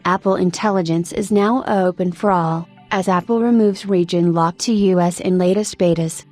Apple Intelligence is now open for all, as Apple removes region lock to US in latest betas.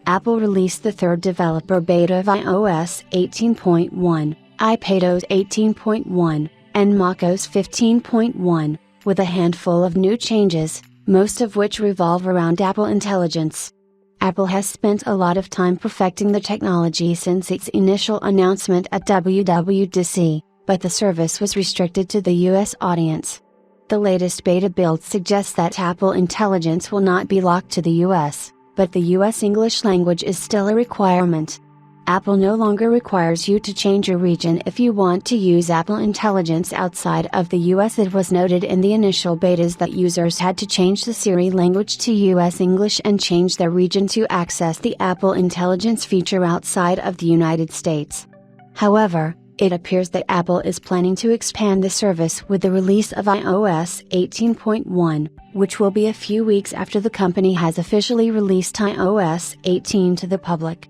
Apple released the third developer beta of iOS 18.1, iPadOS 18.1, and macOS 15.1, with a handful of new changes, most of which revolve around Apple Intelligence. Apple has spent a lot of time perfecting the technology since its initial announcement at WWDC, but the service was restricted to the US audience. The latest beta build suggests that Apple Intelligence will not be locked to the US, but the US English language is still a requirement. Apple no longer requires you to change your region if you want to use Apple Intelligence outside of the US. It was noted in the initial betas that users had to change the Siri language to US English and change their region to access the Apple Intelligence feature outside of the United States. However, it appears that Apple is planning to expand the service with the release of iOS 18.1, which will be a few weeks after the company has officially released iOS 18 to the public.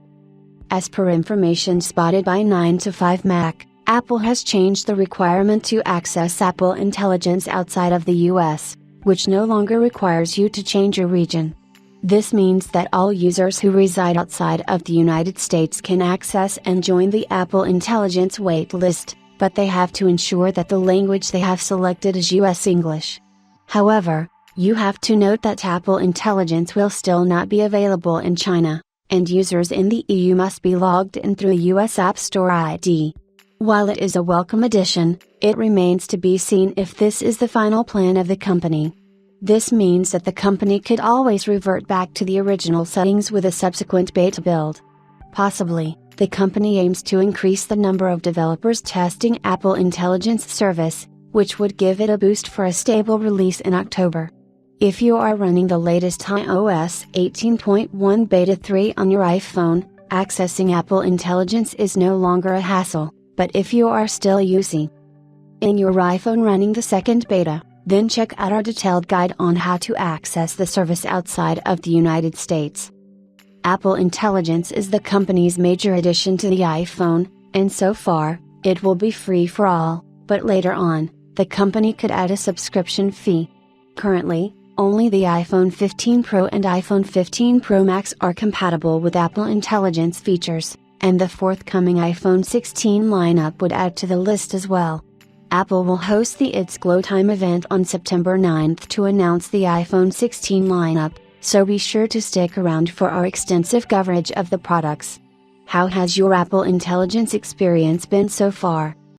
As per information spotted by 9to5Mac, Apple has changed the requirement to access Apple Intelligence outside of the US, which no longer requires you to change your region. This means that all users who reside outside of the United States can access and join the Apple Intelligence waitlist, but they have to ensure that the language they have selected is US English. However, you have to note that Apple Intelligence will still not be available in China, and users in the EU must be logged in through a US App Store ID. While it is a welcome addition, it remains to be seen if this is the final plan of the company. This means that the company could always revert back to the original settings with a subsequent beta build. Possibly, the company aims to increase the number of developers testing Apple Intelligence service, which would give it a boost for a stable release in October. If you are running the latest iOS 18.1 Beta 3 on your iPhone, accessing Apple Intelligence is no longer a hassle, but if you are still using in your iPhone running the second beta, then check out our detailed guide on how to access the service outside of the United States. Apple Intelligence is the company's major addition to the iPhone, and so far, it will be free for all, but later on, the company could add a subscription fee. Currently, only the iPhone 15 Pro and iPhone 15 Pro Max are compatible with Apple Intelligence features, and the forthcoming iPhone 16 lineup would add to the list as well. Apple will host the It's Glow Time event on September 9th to announce the iPhone 16 lineup, so be sure to stick around for our extensive coverage of the products. How has your Apple Intelligence experience been so far?